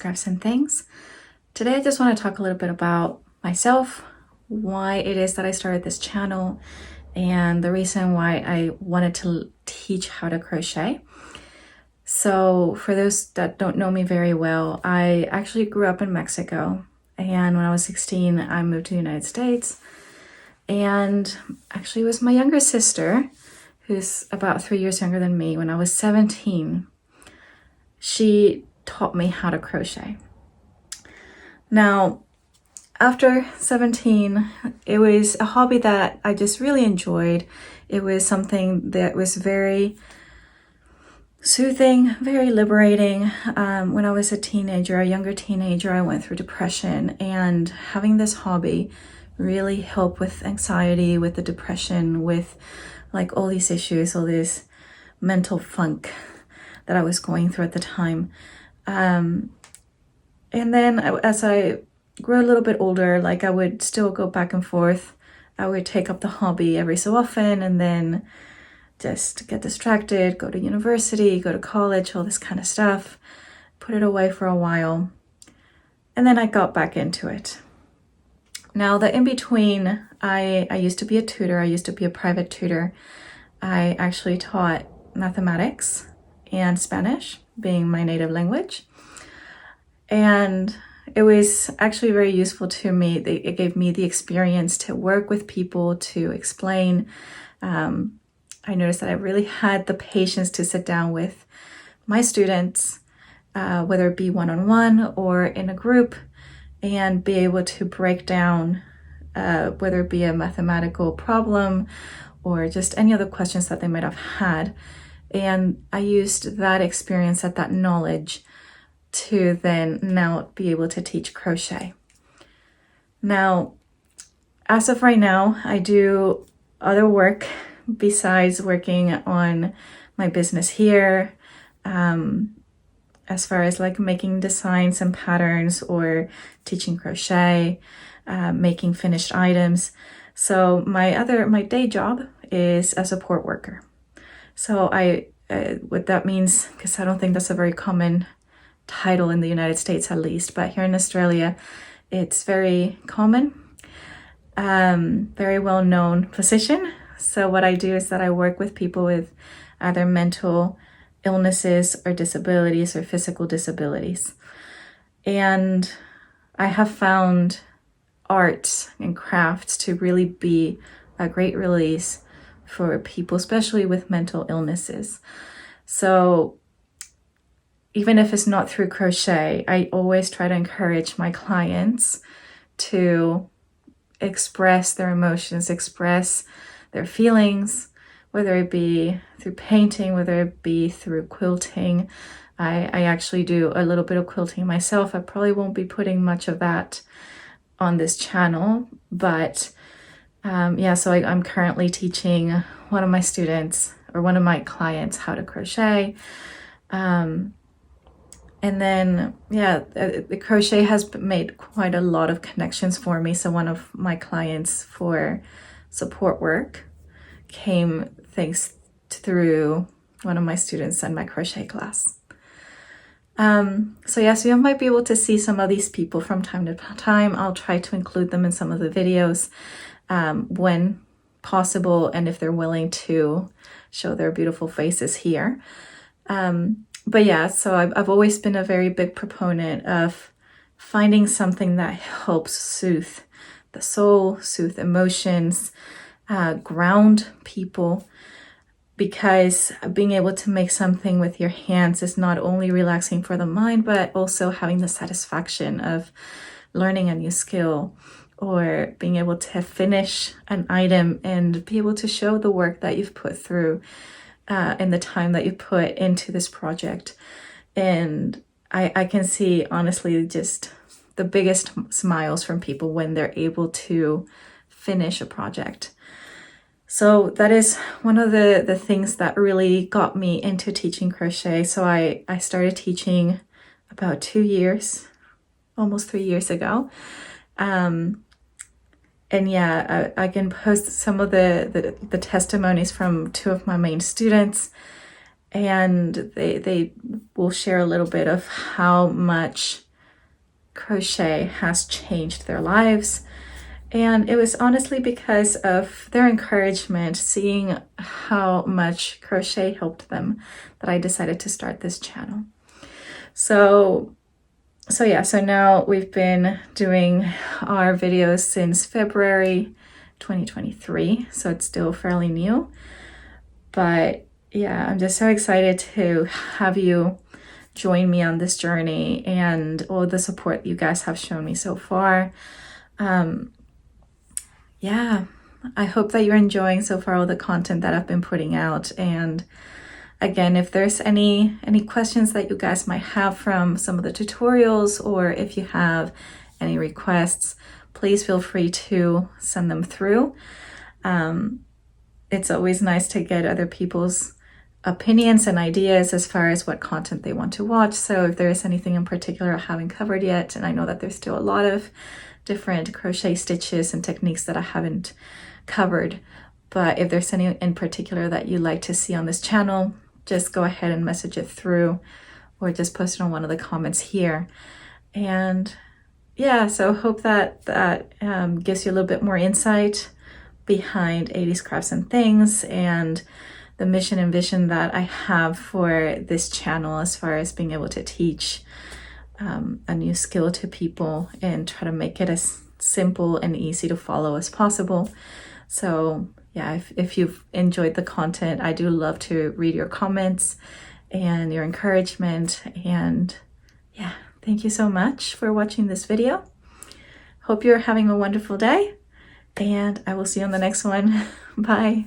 Crafts and Things. Today I just want to talk a little bit about myself, why it is that I started this channel, and the reason why I wanted to teach how to crochet. So for those that don't know me very well, I actually grew up in Mexico, and when I was 16 I moved to the United States, and actually it was my younger sister, who's about 3 years younger than me. When I was 17, she taught me how to crochet. Now, after 17, it was a hobby that I just really enjoyed. It was something that was very soothing, very liberating. When I was a younger teenager, I went through depression, and having this hobby really helped with anxiety, with the depression, with like all these issues, all this mental funk that I was going through at the time. And then as I grew a little bit older, like I would still go back and forth. I would take up the hobby every so often and then just get distracted, go to university, go to college, all this kind of stuff, put it away for a while. And then I got back into it. Now the in-between, I used to be a tutor. I used to be a private tutor. I actually taught mathematics and Spanish, being my native language. And it was actually very useful to me. It gave me the experience to work with people, to explain. I noticed that I really had the patience to sit down with my students, whether it be one-on-one or in a group, and be able to break down whether it be a mathematical problem or just any other questions that they might have had. And I used that experience, that knowledge, to then now be able to teach crochet. Now, as of right now, I do other work besides working on my business here, as far as like making designs and patterns or teaching crochet, making finished items. So my day job is a support worker. So what that means, because I don't think that's a very common title in the United States at least, but here in Australia it's very common, very well-known position. So what I do is that I work with people with either mental illnesses or disabilities or physical disabilities. And I have found arts and crafts to really be a great release for people, especially with mental illnesses. So even if it's not through crochet, I always try to encourage my clients to express their emotions, express their feelings, whether it be through painting, whether it be through quilting. I actually do a little bit of quilting myself. I probably won't be putting much of that on this channel, but so I'm currently teaching one of my students or one of my clients how to crochet. And then, the crochet has made quite a lot of connections for me. So one of my clients for support work came thanks through one of my students in my crochet class. So you might be able to see some of these people from time to time. I'll try to include them in some of the videos when possible, and if they're willing to show their beautiful faces here. So I've always been a very big proponent of finding something that helps soothe the soul, soothe emotions, ground people, because being able to make something with your hands is not only relaxing for the mind, but also having the satisfaction of learning a new skill or being able to finish an item and be able to show the work that you've put through and the time that you put into this project. And I can see, honestly, just the biggest smiles from people when they're able to finish a project. So that is one of the things that really got me into teaching crochet. So I started teaching about 2 years, almost 3 years ago. I can post some of the testimonies from two of my main students, and they will share a little bit of how much crochet has changed their lives. And it was honestly because of their encouragement, seeing how much crochet helped them, that I decided to start this channel. So now we've been doing our videos since February 2023, so it's still fairly new. But yeah, I'm just so excited to have you join me on this journey and all the support you guys have shown me so far. Yeah, I hope that you're enjoying so far all the content that I've been putting out. And again, if there's any questions that you guys might have from some of the tutorials, or if you have any requests, please feel free to send them through. It's always nice to get other people's opinions and ideas as far as what content they want to watch. So if there is anything in particular I haven't covered yet, and I know that there's still a lot of different crochet stitches and techniques that I haven't covered, but if there's any in particular that you'd like to see on this channel, just go ahead and message it through, or just post it on one of the comments here. And yeah, so hope that gives you a little bit more insight behind 80s Crafts and Things, and the mission and vision that I have for this channel as far as being able to teach a new skill to people and try to make it as simple and easy to follow as possible. So yeah, if you've enjoyed the content, I do love to read your comments and your encouragement. And yeah, thank you so much for watching this video. Hope you're having a wonderful day, and I will see you on the next one. Bye.